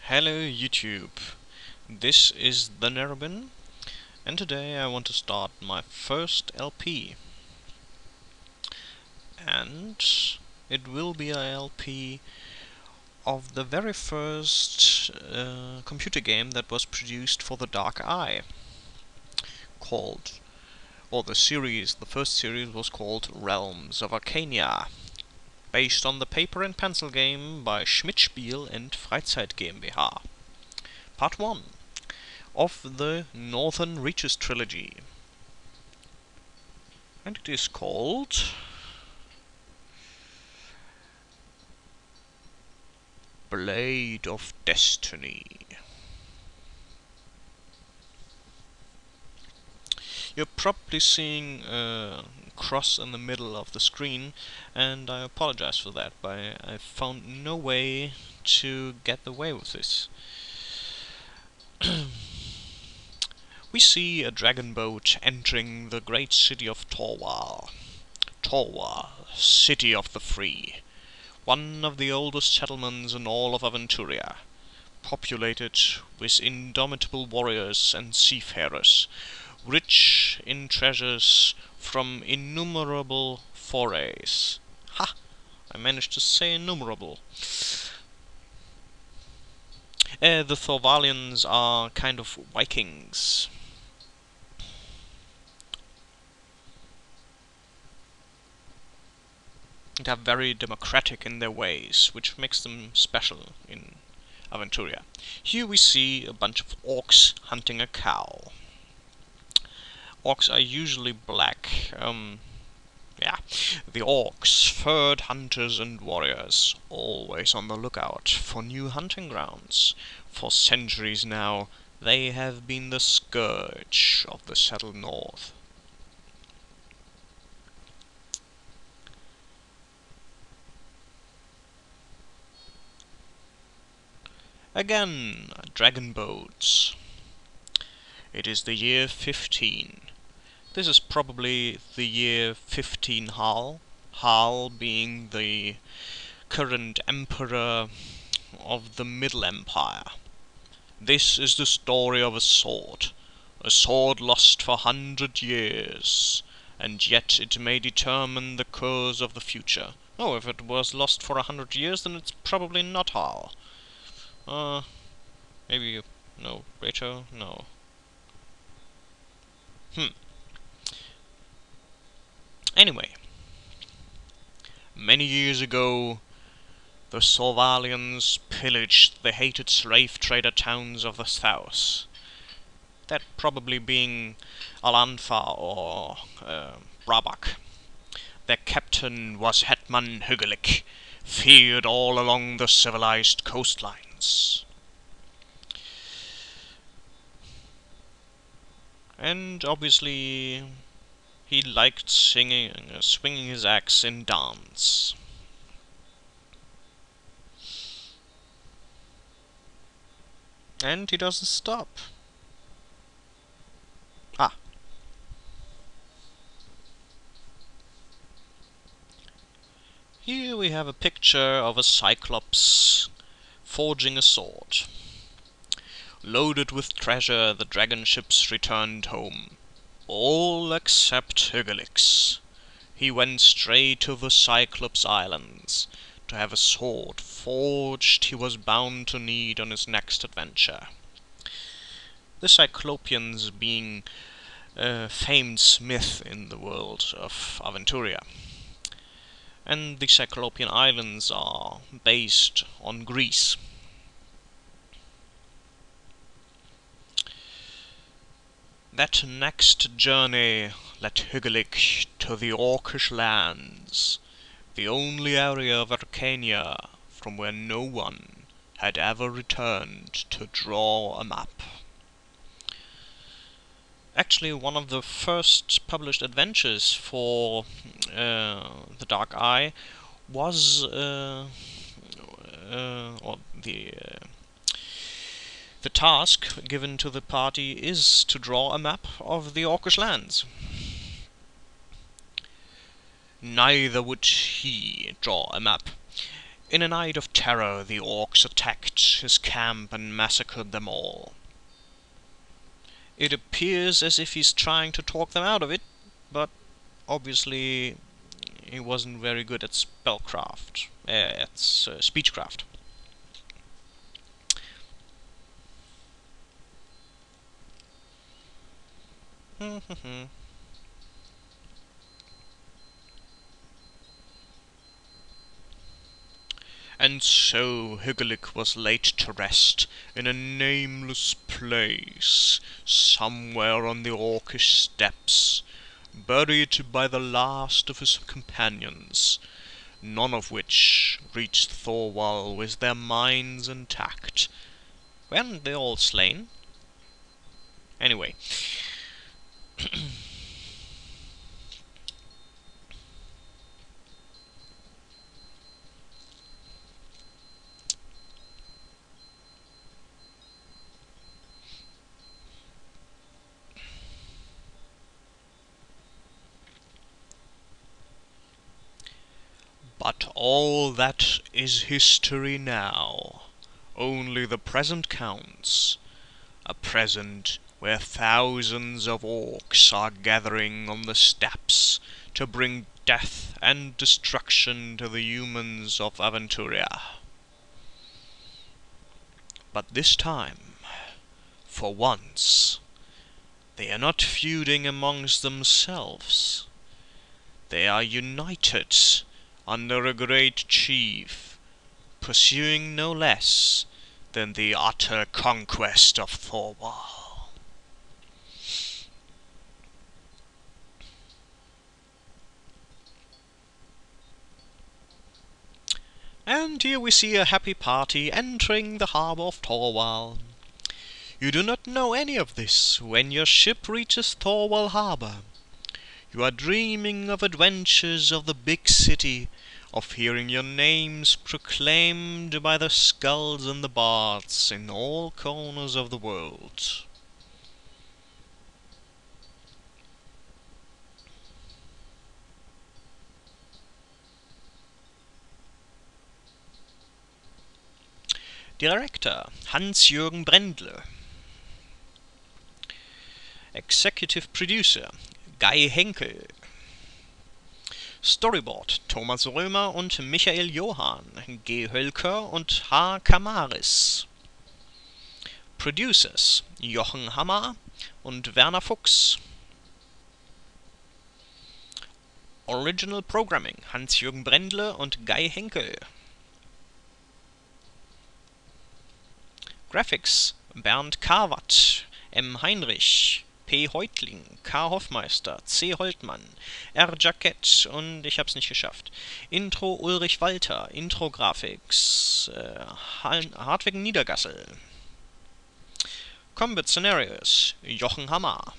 Hello YouTube, this is the Nerobin, and today I want to start my first LP. And it will be a LP of the very first computer game that was produced for the Dark Eye, the first series was called Realms of Arkania, based on the paper and pencil game by Schmidt-Spiel and Freizeit GmbH. Part 1 of the Northern Reaches trilogy. And it is called Blade of Destiny. You're probably seeing a cross in the middle of the screen, and I apologize for that, but I found no way to get away with this. We see a dragon boat entering the great city of Torwal. Torwal, city of the free. One of the oldest settlements in all of Aventuria, populated with indomitable warriors and seafarers, rich in treasures from innumerable forays. Ha! I managed to say innumerable. The Thorvalians are kind of Vikings. They are very democratic in their ways, which makes them special in Aventuria. Here we see a bunch of orcs hunting a cow. Orcs are usually black. The orcs, furred hunters and warriors, always on the lookout for new hunting grounds. For centuries now, they have been the scourge of the settled north. Again, dragon boats. It is the year 15. This is probably the year 15 Hal. Hal being the current emperor of the Middle Empire. This is the story of a sword lost for 100 years, and yet it may determine the course of the future. Oh, if it was lost for 100 years, then it's probably not Hal. Maybe, no, Rachel? No. Anyway, many years ago, the Thorvalians pillaged the hated slave trader towns of the south. That probably being Alanfa or Brabak. Their captain was Hetman Hugelik, feared all along the civilized coastlines. And obviously, he liked swinging his axe in dance. And he doesn't stop. Here we have a picture of a Cyclops forging a sword. Loaded with treasure, the dragon ships returned home. All except Hugelix. He went straight to the Cyclops Islands to have a sword forged he was bound to need on his next adventure. The Cyclopeans being a famed smith in the world of Aventuria. And the Cyclopean Islands are based on Greece. That next journey led Hugelik to the Orcish lands, the only area of Arkania from where no one had ever returned to draw a map. Actually, one of the first published adventures for the Dark Eye was the task given to the party is to draw a map of the Orcish lands. Neither would he draw a map. In a night of terror, the orcs attacked his camp and massacred them all. It appears as if he's trying to talk them out of it, but obviously he wasn't very good at spellcraft, speechcraft. And so Hygelac was laid to rest in a nameless place, somewhere on the Orcish steppes, buried by the last of his companions, none of which reached Thorwall with their minds intact. Weren't they all slain? Anyway. But all that is history now. Only the present counts. A present where thousands of orcs are gathering on the steppes to bring death and destruction to the humans of Aventuria. But this time, for once, they are not feuding amongst themselves. They are united under a great chief, pursuing no less than the utter conquest of Thorwall. And here we see a happy party entering the harbour of Thorwall. You do not know any of this when your ship reaches Thorwall harbour. You are dreaming of adventures of the big city, of hearing your names proclaimed by the skulls and the bards in all corners of the world. Director Hans-Jürgen Brendle. Executive Producer Guy Henkel. Storyboard Thomas Römer und Michael Johann, G. Hölker und H. Kamaris. Producers Jochen Hammer und Werner Fuchs. Original Programming Hans-Jürgen Brendle und Guy Henkel. Graphics Bernd Karwat, M. Heinrich, P. Heutling, K. Hoffmeister, C. Holtmann, R. Jackett und ich hab's nicht geschafft. Intro Ulrich Walter, Intro Graphics Hartwig Niedergassel. Combat Scenarios Jochen Hammer.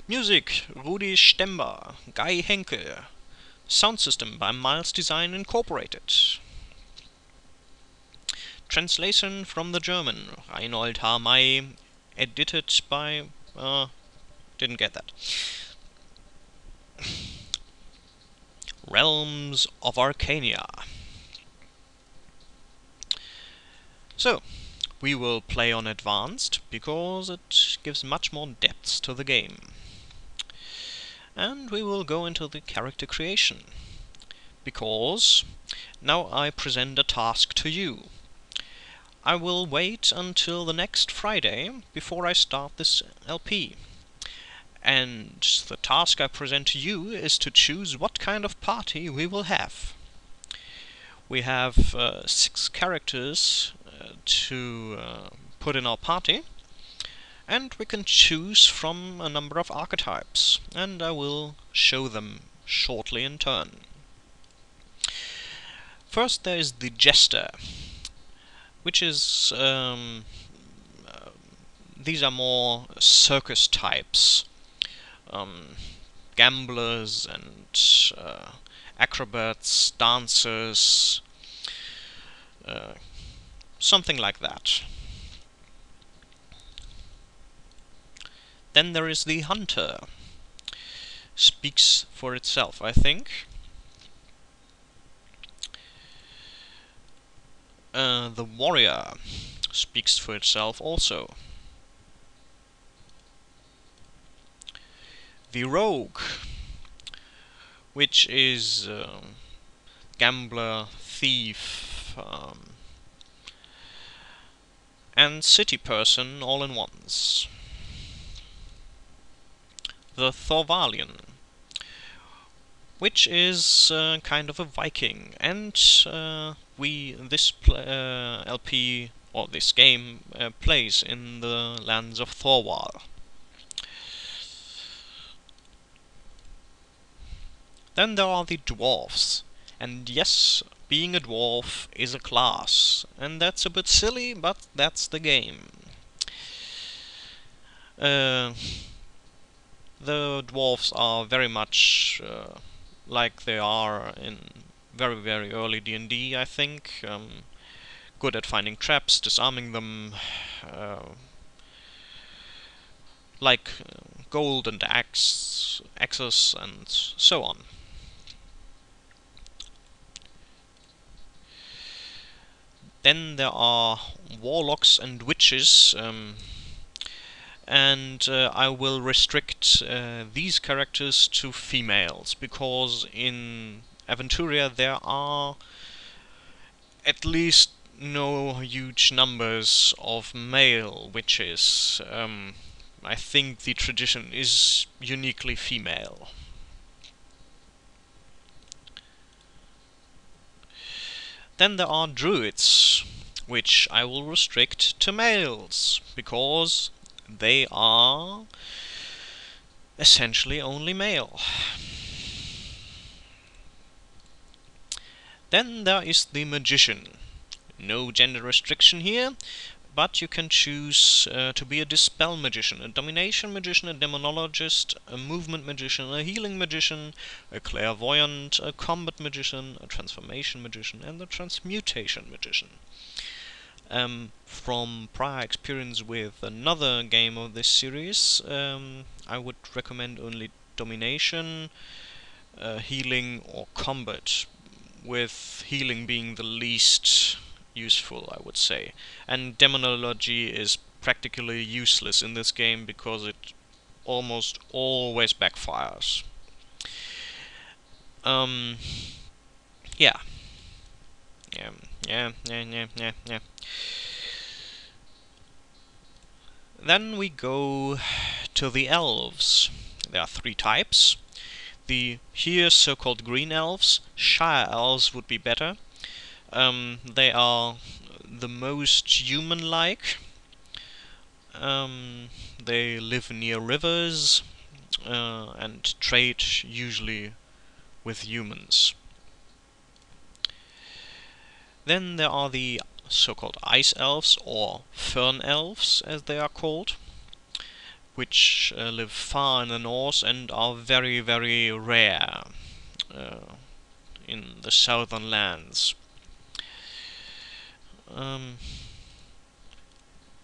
Music Rudi Stember, Guy Henkel. Sound System by Miles Design Incorporated. Translation from the German Reinhold H. May. Edited by... didn't get that. Realms of Arkania. So, we will play on Advanced, because it gives much more depth to the game. And we will go into the character creation, because now I present a task to you. I will wait until the next Friday before I start this LP. And the task I present to you is to choose what kind of party we will have. We have 6 characters to put in our party, and we can choose from a number of archetypes, and I will show them shortly in turn. First there is the Jester, which is, these are more circus types, gamblers and acrobats, dancers, something like that. Then there is the Hunter. Speaks for itself, I think. The warrior speaks for itself also. The rogue, which is gambler, thief, and city person all in once. The Thorvalian, which is kind of a Viking, and this LP or this game plays in the lands of Thorwal. Then there are the Dwarfs, and yes, being a dwarf is a class, and that's a bit silly, but that's the game. The dwarfs are very much like they are in very, very early D&D, I think. Good at finding traps, disarming them, like gold and axes, and so on. Then there are warlocks and witches, and I will restrict these characters to females, because in Aventuria there are at least no huge numbers of male witches. I think the tradition is uniquely female. Then there are druids, which I will restrict to males, because they are essentially only male. Then there is the magician. No gender restriction here, but you can choose to be a dispel magician, a domination magician, a demonologist, a movement magician, a healing magician, a clairvoyant, a combat magician, a transformation magician, and a transmutation magician. From prior experience with another game of this series, I would recommend only domination, healing, or combat, with healing being the least useful, I would say. And demonology is practically useless in this game because it almost always backfires. Yeah. Then we go to the elves. There are 3 types. The here so-called green elves, Shire elves would be better. They are the most human-like. They live near rivers and trade usually with humans. Then there are the so-called ice elves, or fern elves as they are called, which live far in the north and are very, very rare in the southern lands.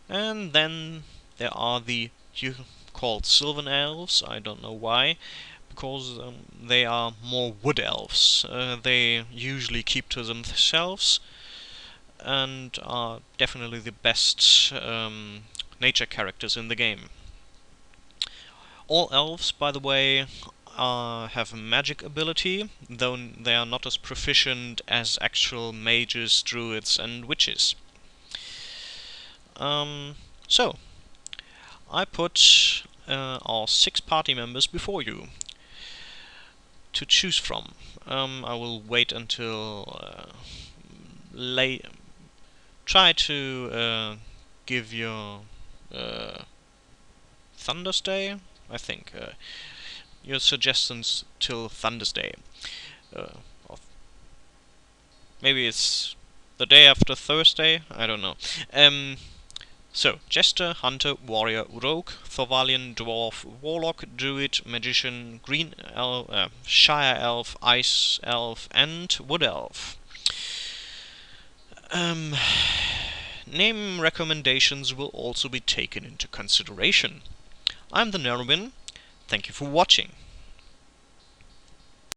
And then there are the called Sylvan Elves. I don't know why, because they are more wood elves. They usually keep to themselves and are definitely the best nature characters in the game. All elves, by the way, have a magic ability, though they are not as proficient as actual mages, druids, and witches. So, I put our 6 party members before you to choose from. I will wait until try to give your Thursday, I think, your suggestions till Thursday. Maybe it's the day after Thursday, I don't know. So, Jester, Hunter, Warrior, Rogue, Thorvalian, Dwarf, Warlock, Druid, Magician, Green Elf, Shire Elf, Ice Elf, and Wood Elf. Name recommendations will also be taken into consideration. I'm the Nerwin. Thank you for watching.